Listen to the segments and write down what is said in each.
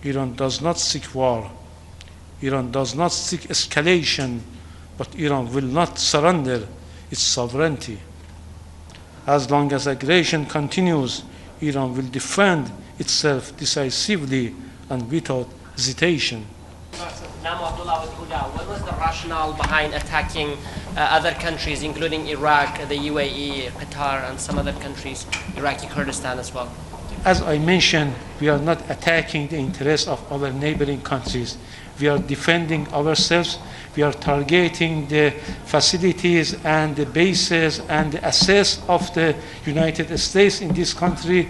Iran does not seek war. Iran does not seek escalation, but Iran will not surrender its sovereignty. As long as aggression continues, Iran will defend itself decisively and without hesitation. What was the rationale behind attacking other countries, including Iraq, the UAE, Qatar, and some other countries, Iraqi Kurdistan as well? As I mentioned, we are not attacking the interests of our neighboring countries. We are defending ourselves. We are targeting the facilities and the bases and the assets of the United States in this country,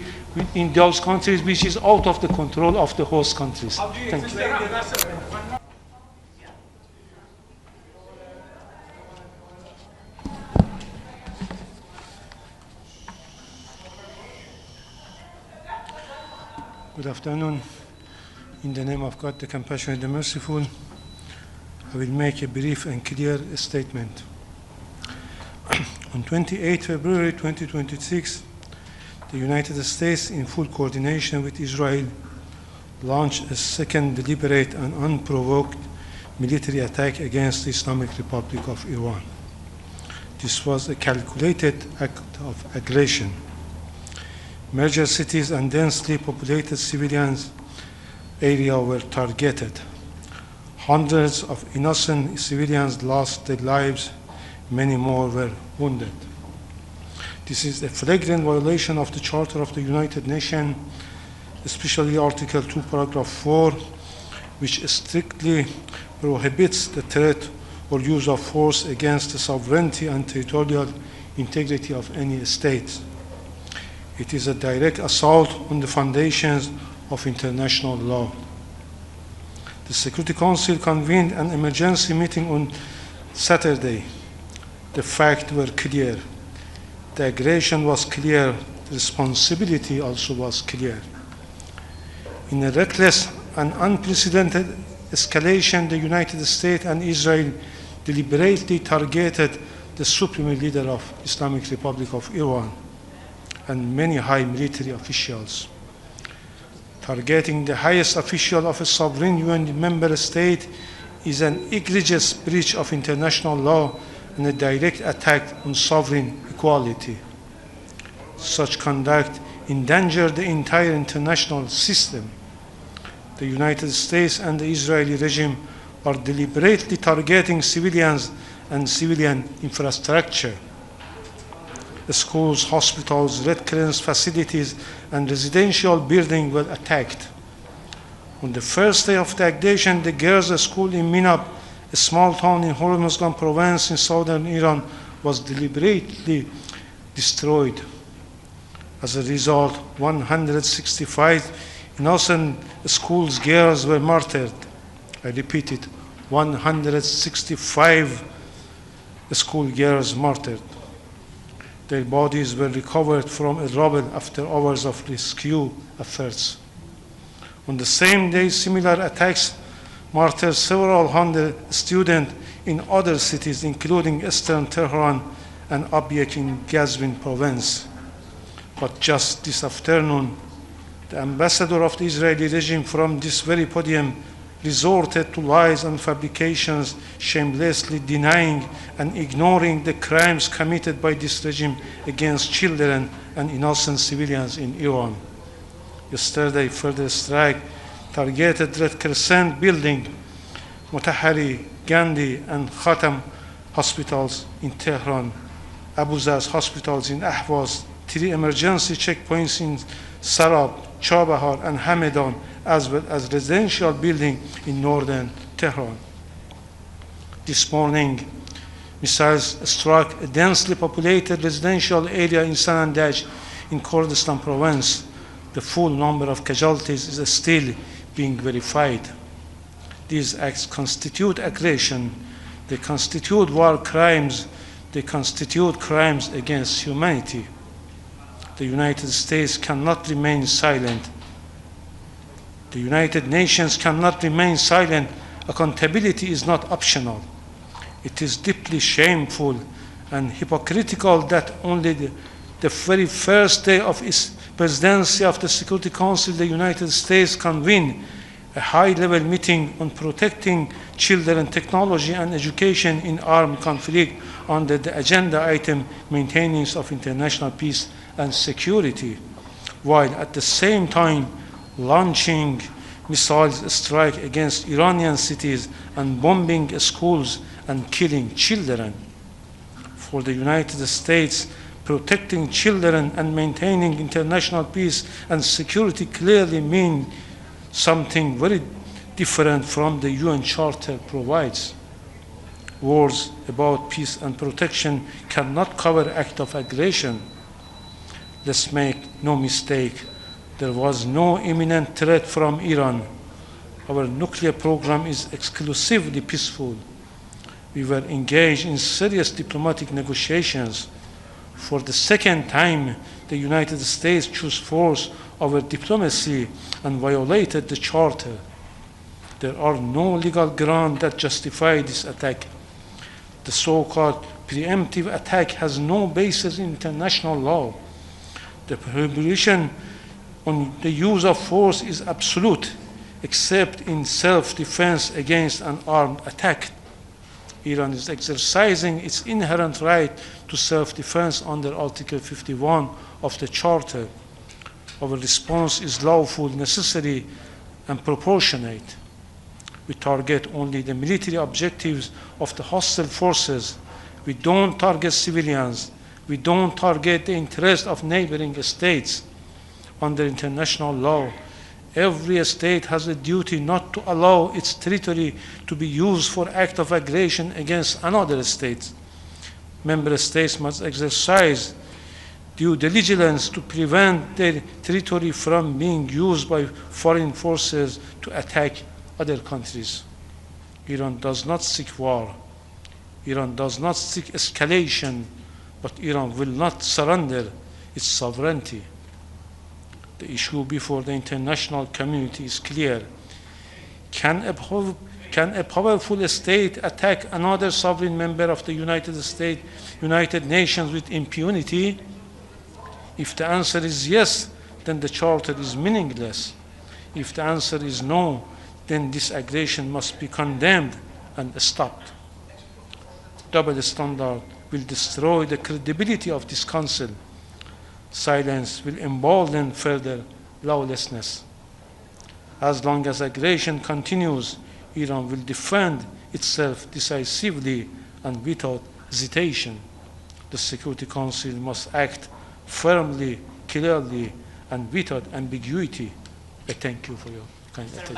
in those countries which is out of the control of the host countries. Thank you. Good afternoon. In the name of God, the compassionate, the merciful, I will make a brief and clear statement. On 28 February 2026, the United States, in full coordination with Israel, launched a second deliberate and unprovoked military attack against the Islamic Republic of Iran. This was a calculated act of aggression. Major cities and densely populated civilian areas were targeted. Hundreds of innocent civilians lost their lives, many more were wounded. This is a flagrant violation of the Charter of the United Nations, especially Article 2, Paragraph 4, which strictly prohibits the threat or use of force against the sovereignty and territorial integrity of any state. It is a direct assault on the foundations of international law. The Security Council convened an emergency meeting on Saturday. The facts were clear. The aggression was clear. The responsibility also was clear. In a reckless and unprecedented escalation, the United States and Israel deliberately targeted the supreme leader of Islamic Republic of Iran and many high military officials. Targeting the highest official of a sovereign UN member state is an egregious breach of international law and a direct attack on sovereign equality. Such conduct endangers the entire international system. The United States and the Israeli regime are deliberately targeting civilians and civilian infrastructure. The schools, hospitals, Red Crescent facilities, and residential buildings were attacked. On the first day of the aggression, the girls' school in Minab, a small town in Hormozgan province in southern Iran, was deliberately destroyed. As a result, 165 innocent school girls were martyred. I repeat it, 165 school girls martyred. Their bodies were recovered from a rubble after hours of rescue efforts. On the same day, similar attacks martyred several hundred students in other cities, including eastern Tehran and Abyek in Gazvin province. But just this afternoon, the ambassador of the Israeli regime from this very podium resorted to lies and fabrications, shamelessly denying and ignoring the crimes committed by this regime against children and innocent civilians in Iran. Yesterday, further strike targeted Red Crescent building, Motahari, Gandhi, and Khatam hospitals in Tehran, Abu Zaz hospitals in Ahvaz, 3 emergency checkpoints in Sarab, Chabahar, and Hamadan, as well as residential building in northern Tehran. This morning, missiles struck a densely populated residential area in Sanandaj in Kurdistan province. The full number of casualties is still being verified. These acts constitute aggression. They constitute war crimes. They constitute crimes against humanity. The United States cannot remain silent. The United Nations cannot remain silent. Accountability is not optional. It is deeply shameful and hypocritical that only the very first day of its presidency of the Security Council, the United States convened a high-level meeting on protecting children, technology, and education in armed conflict under the agenda item maintenance of international peace and security, while at the same time launching missile strike against Iranian cities and bombing schools and killing children. For the United States, protecting children and maintaining international peace and security clearly mean something very different from the UN Charter provides. Words about peace and protection cannot cover act of aggression. Let's make no mistake, there was no imminent threat from Iran. Our nuclear program is exclusively peaceful. We were engaged in serious diplomatic negotiations. For the second time, the United States chose force over diplomacy and violated the Charter. There are no legal grounds that justify this attack. The so-called preemptive attack has no basis in international law. The prohibition on the use of force is absolute, except in self-defense against an armed attack. Iran is exercising its inherent right to self-defense under Article 51 of the Charter. Our response is lawful, necessary, and proportionate. We target only the military objectives of the hostile forces. We don't target civilians. We don't target the interests of neighboring states. Under international law, every state has a duty not to allow its territory to be used for act of aggression against another state. Member states must exercise due diligence to prevent their territory from being used by foreign forces to attack other countries. Iran does not seek war. Iran does not seek escalation, but Iran will not surrender its sovereignty. The issue before the international community is clear. Can a powerful state attack another sovereign member of the United Nations with impunity? If the answer is yes, then the Charter is meaningless. If the answer is no, then this aggression must be condemned and stopped. Double standard will destroy the credibility of this Council. Silence will embolden further lawlessness. As long as aggression continues, Iran will defend itself decisively and without hesitation. The Security Council must act firmly, clearly, and without ambiguity. I thank you for your kind attention.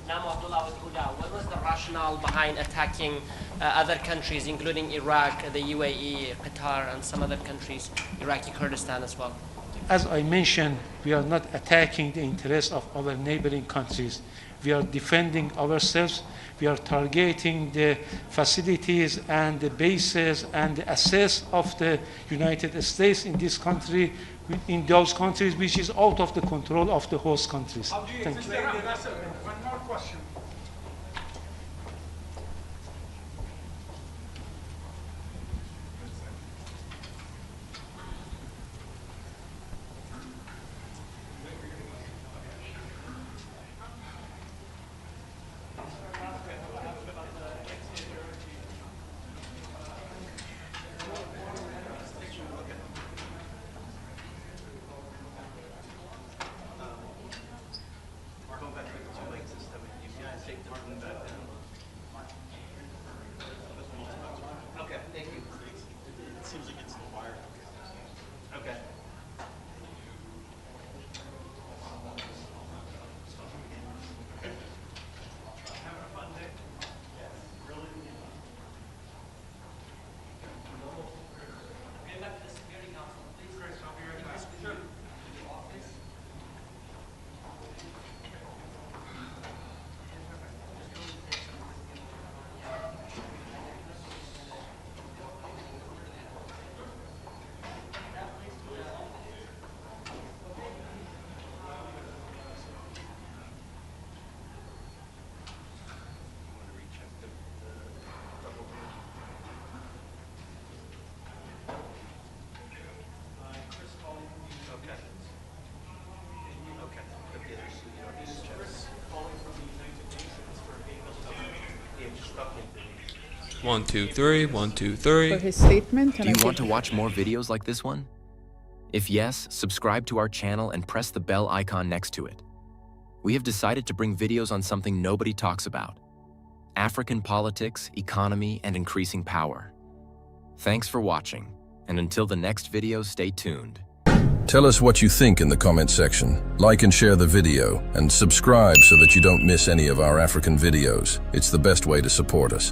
What was the rationale behind attacking other countries, including Iraq, the UAE, Qatar, and some other countries, Iraqi Kurdistan as well? As I mentioned, we are not attacking the interests of our neighboring countries. We are defending ourselves. We are targeting the facilities and the bases and the assets of the United States in this country, in those countries which is out of the control of the host countries. How do you explain the lesson? One more question. Okay, thank you. It seems like it's the wire. Okay. 1, 2, 3, 1, 2, 3. for his statement. Do And you I want to give- watch more videos like this one? If yes, subscribe to our channel and press the bell icon next to it. We have decided to bring videos on something nobody talks about: African politics, economy, and increasing power. Thanks for watching, and until the next video, stay tuned. Tell us what you think in the comment section. Like and share the video, and subscribe so that you don't miss any of our African videos. It's the best way to support us.